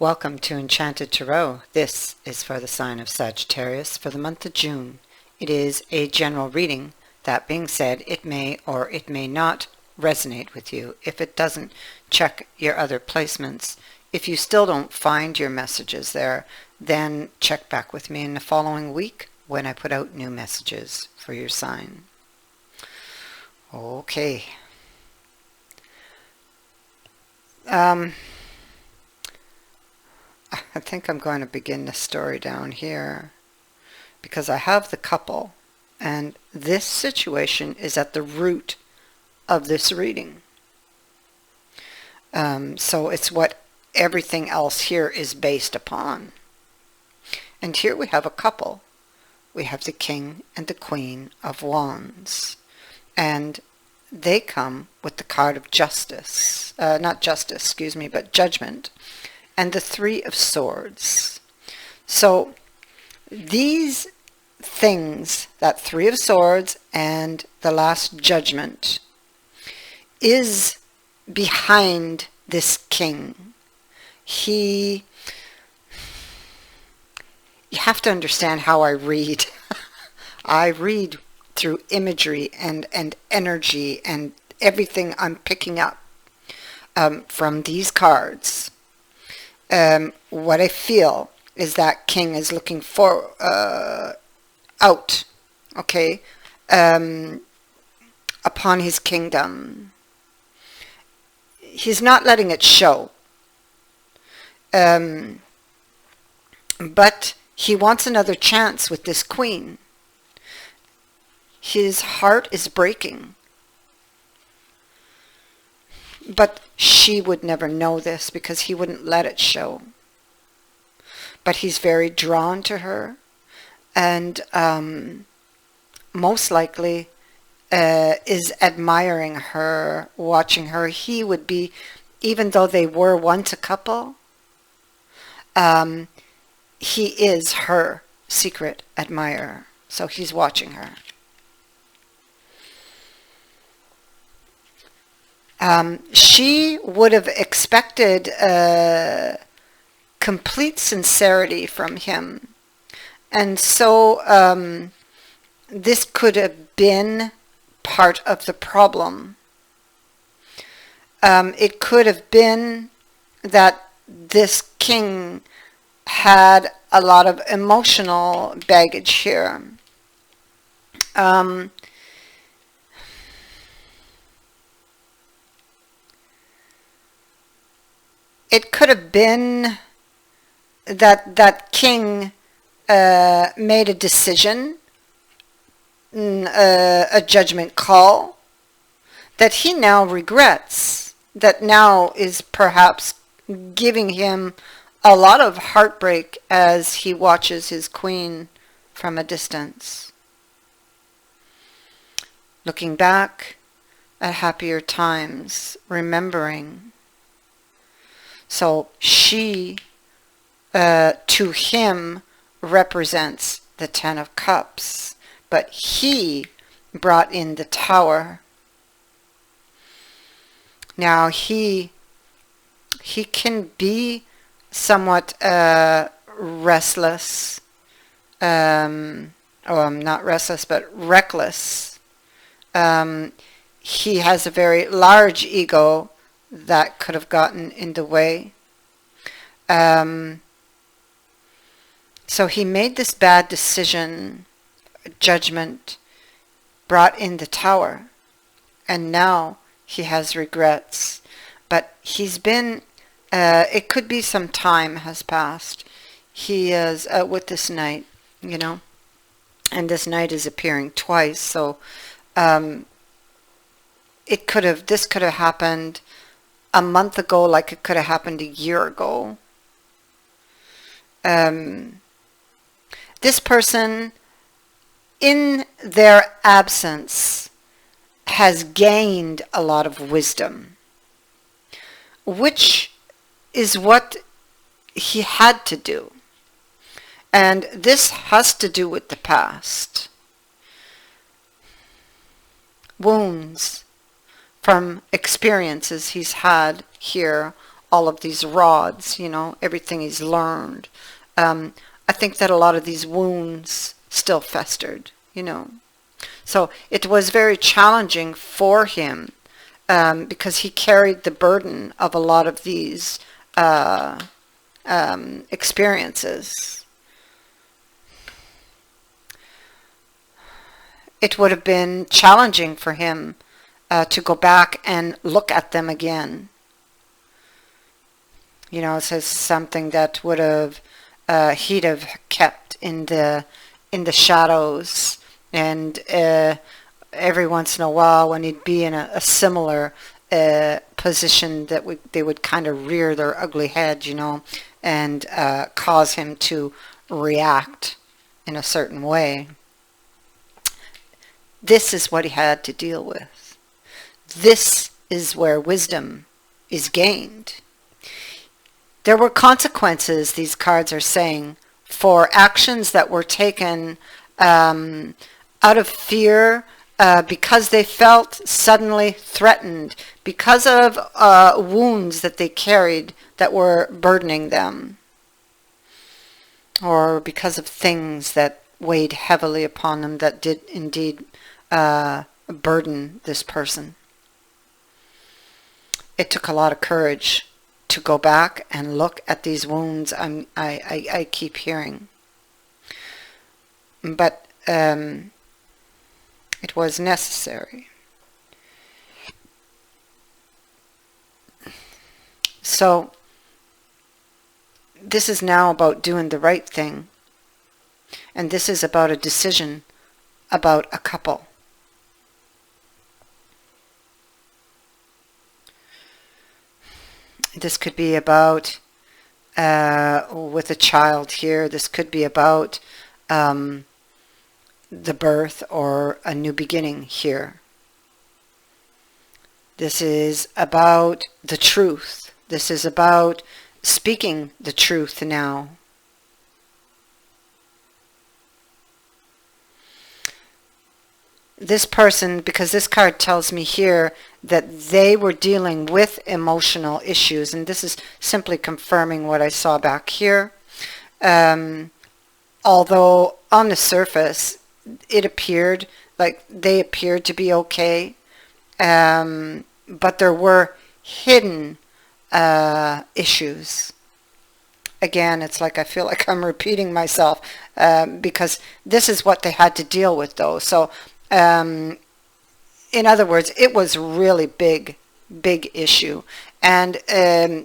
Welcome to Enchanted Tarot. This is for the sign of Sagittarius for the month of June. It is a general reading. That being said, it may or it may not resonate with you. If it doesn't, check your other placements. If you still don't find your messages there, then check back with me in the following week when I put out new messages for your sign. Okay. I think I'm going to begin the story down here because I have the couple, and this situation is at the root of this reading. So it's what everything else here is based upon. And here we have a couple. We have the King and the Queen of Wands. And they come with the card of justice. Not justice, excuse me, but judgment. And the Three of Swords. So these things, that Three of Swords and the Last Judgment, is behind this king. You have to understand how I read. I read through imagery and energy and everything I'm picking up from these cards. What I feel is that king is looking for out, okay, upon his kingdom. He's not letting it show, but he wants another chance with this queen. His heart is breaking. But she would never know this because he wouldn't let it show. But he's very drawn to her, and most likely is admiring her, watching her. He would be, even though they were once a couple, he is her secret admirer. So he's watching her. She would have expected complete sincerity from him. And so this could have been part of the problem. It could have been that this king had a lot of emotional baggage here. It could have been that king made a decision, a judgment call, that he now regrets, that now is perhaps giving him a lot of heartbreak as he watches his queen from a distance. Looking back at happier times, remembering. So she, to him, represents the Ten of Cups, but he brought in the Tower. Now he can be somewhat restless, not restless, but reckless. He has a very large ego that could have gotten in the way. So he made this bad decision, judgment, brought in the Tower, and now he has regrets. But he's been, it could be some time has passed. He is with this knight, you know, and this knight is appearing twice. So this could have happened a month ago, like it could have happened a year ago. This person, in their absence, has gained a lot of wisdom, which is what he had to do. And this has to do with the past. Wounds from experiences he's had here all of these rods, everything he's learned. I think that a lot of these wounds still festered. So it was very challenging for him, because he carried the burden of a lot of these experiences. It would have been challenging for him to go back and look at them again. It says something that would have he'd have kept in the shadows, and every once in a while, when he'd be in a similar position, that they would kind of rear their ugly head, and cause him to react in a certain way. This is what he had to deal with. This is where wisdom is gained. There were consequences, these cards are saying, for actions that were taken out of fear, because they felt suddenly threatened, because of wounds that they carried that were burdening them, or because of things that weighed heavily upon them that did indeed burden this person. It took a lot of courage to go back and look at these wounds I keep hearing. But it was necessary. So this is now about doing the right thing. And this is about a decision about a couple. This could be about with a child here. This could be about the birth or a new beginning here. This is about the truth. This is about speaking the truth now. This person, because this card tells me here that they were dealing with emotional issues, and this is simply confirming what I saw back here. Although on the surface it appeared like they appeared to be okay, but there were hidden issues. Again, it's like I feel like I'm repeating myself, because this is what they had to deal with though. So in other words, it was really big issue, and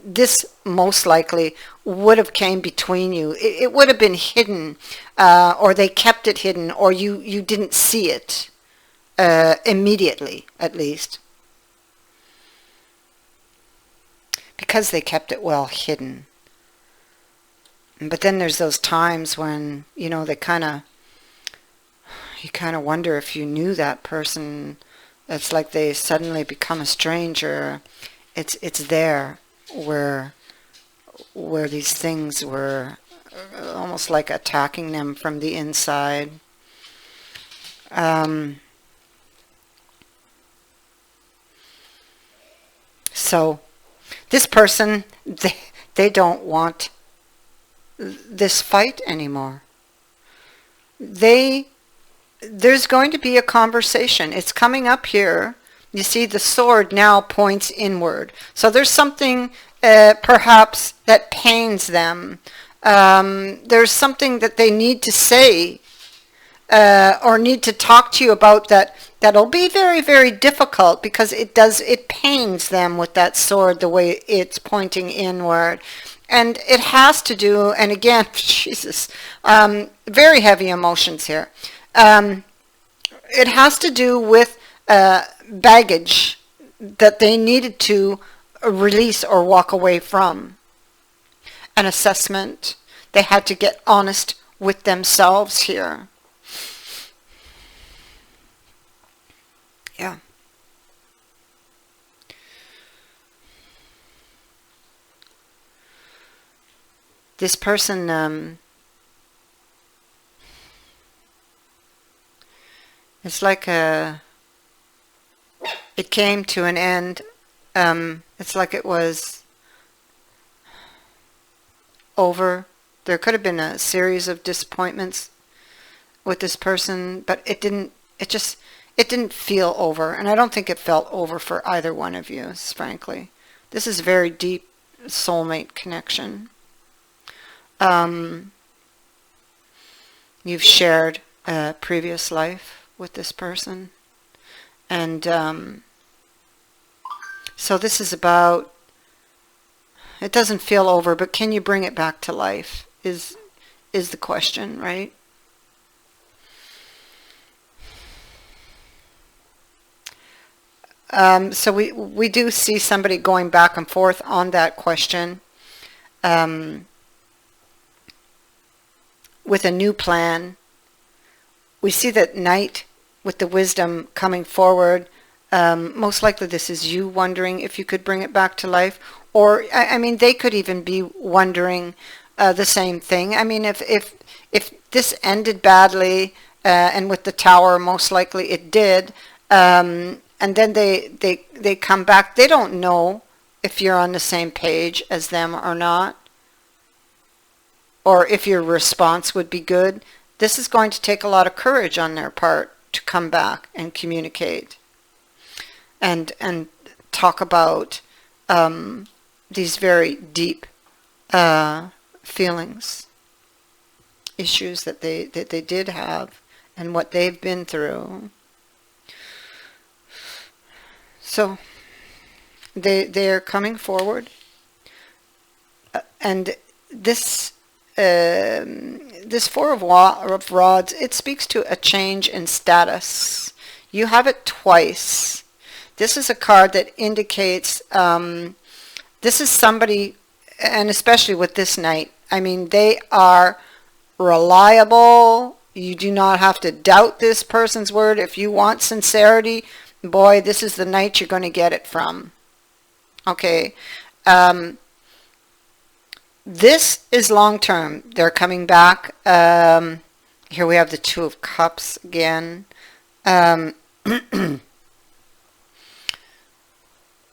this most likely would have came between you. It would have been hidden, or they kept it hidden, or you didn't see it immediately, at least, because they kept it well hidden. But then there's those times when they you kind of wonder if you knew that person. It's like they suddenly become a stranger. It's there where these things were almost like attacking them from the inside. So this person, they don't want this fight anymore. There's going to be a conversation. It's coming up here. You see the sword now points inward. So there's something perhaps that pains them. There's something that they need to say or need to talk to you about that'll be very, very difficult, because it pains them with that sword, the way it's pointing inward. And it has to do, and again, Jesus, very heavy emotions here. It has to do with baggage that they needed to release or walk away from. An assessment. They had to get honest with themselves here. Yeah. This person, it's like it came to an end. It's like it was over. There could have been a series of disappointments with this person, but it didn't feel over. And I don't think it felt over for either one of you, frankly. This is a very deep soulmate connection. You've shared a previous life with this person. And so this is about, it doesn't feel over, but can you bring it back to life is the question, right? So we do see somebody going back and forth on that question with a new plan. We see that Knight with the wisdom coming forward. Most likely this is you wondering if you could bring it back to life. Or, I mean, they could even be wondering the same thing. I mean, if this ended badly, and with the Tower, most likely it did, and then they come back, they don't know if you're on the same page as them or not, or if your response would be good. This is going to take a lot of courage on their part to come back and communicate and talk about these very deep feelings, issues that they did have, and what they've been through. So they're coming forward, and this Four of Rods, it speaks to a change in status. You have it twice. This is a card that indicates this is somebody, and especially with this Knight, I mean, they are reliable. You do not have to doubt this person's word. If you want sincerity, boy, this is the Knight you're going to get it from. Okay. This is long term. They're coming back. Here we have the Two of Cups again.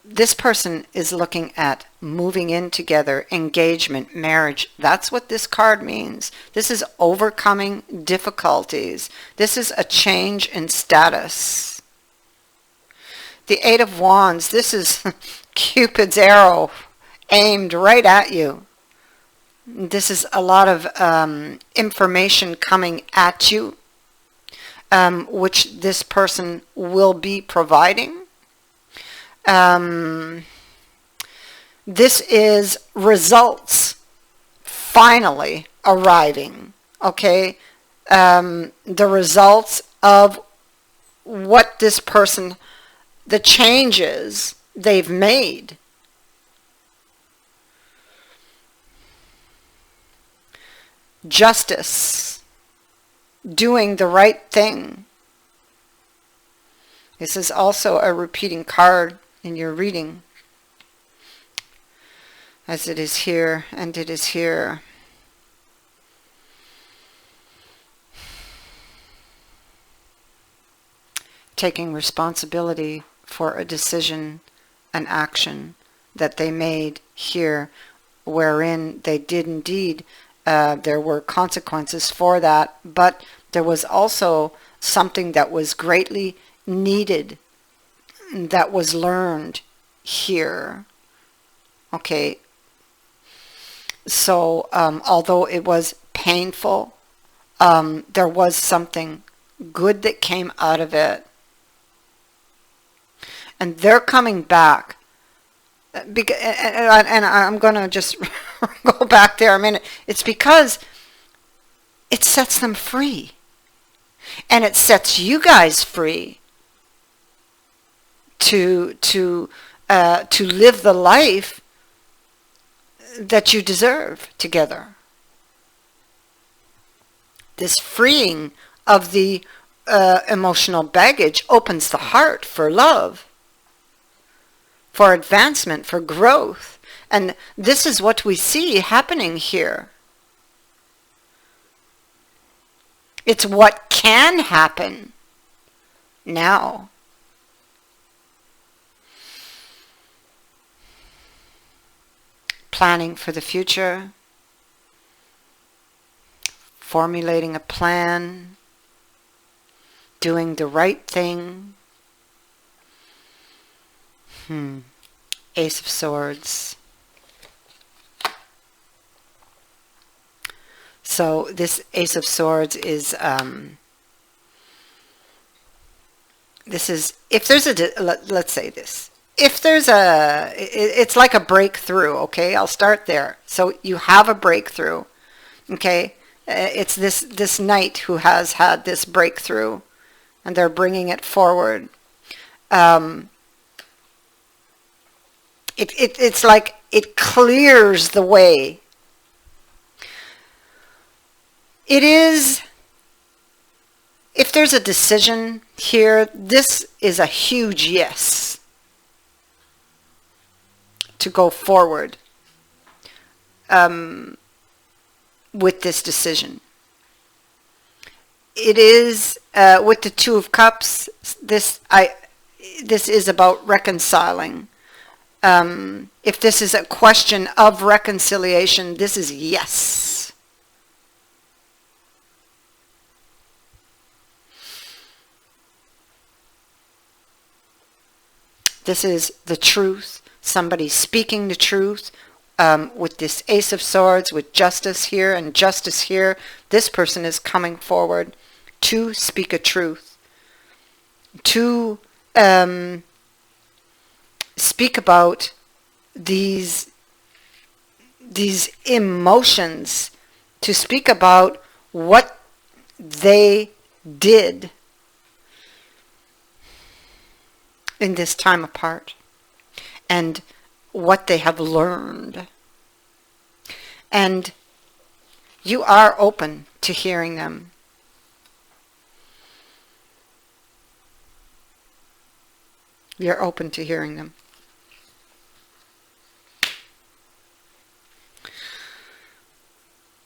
This person is looking at moving in together, engagement, marriage. That's what this card means. This is overcoming difficulties. This is a change in status. The Eight of Wands, this is Cupid's arrow aimed right at you. This is a lot of information coming at you, which this person will be providing. This is results finally arriving, okay? The results of what this person, the changes they've made. Justice, doing the right thing. This is also a repeating card in your reading, as it is here and it is here. Taking responsibility for a decision, an action that they made here, wherein they did indeed, there were consequences for that, but there was also something that was greatly needed, that was learned here. Okay, so although it was painful, there was something good that came out of it. And they're coming back. And I'm going to just go back there a minute. It's because it sets them free. And it sets you guys free to live the life that you deserve together. This freeing of the emotional baggage opens the heart for love, for advancement, for growth. And this is what we see happening here. It's what can happen now. Planning for the future. formulating a plan, doing the right thing. Ace of Swords. So this Ace of Swords is, this is, if there's a, let's say this, if there's a, it's like a breakthrough, okay? I'll start there. So you have a breakthrough, okay? It's this knight who has had this breakthrough, and they're bringing it forward. It's like it clears the way. It is, if there's a decision here, this is a huge yes to go forward with this decision. It is with the Two of Cups. This is about reconciling. If this is a question of reconciliation, this is yes. This is the truth. Somebody speaking the truth. With this Ace of Swords, with justice here and justice here, this person is coming forward to speak a truth, to speak about these emotions, to speak about what they did in this time apart, and what they have learned. And you are open to hearing them. You're open to hearing them.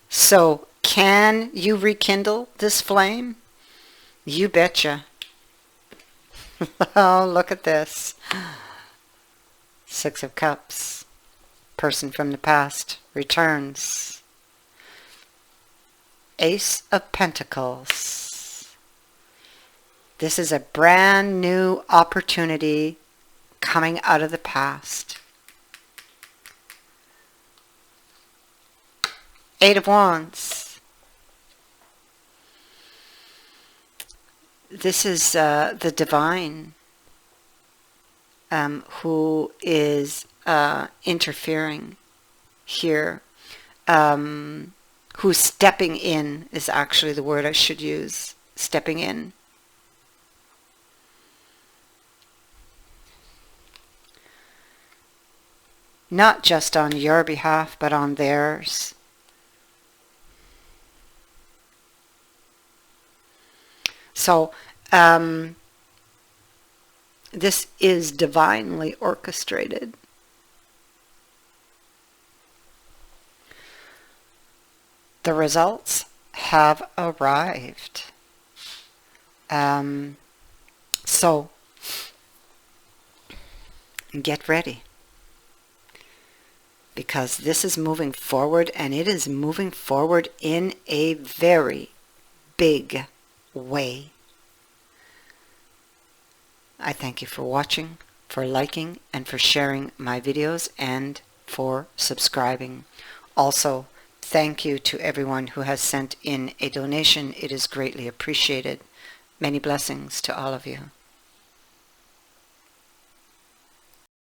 So, can you rekindle this flame? You betcha. Oh, look at this. Six of Cups. Person from the past returns. Ace of Pentacles. This is a brand new opportunity coming out of the past. Eight of Wands. This is the divine who is interfering here. Who's stepping in is actually the word I should use. Stepping in. Not just on your behalf, but on theirs. So, this is divinely orchestrated. The results have arrived. So, get ready. Because this is moving forward, and it is moving forward in a very big way. I thank you for watching, for liking, and for sharing my videos, and for subscribing. Also, thank you to everyone who has sent in a donation. It is greatly appreciated. Many blessings to all of you.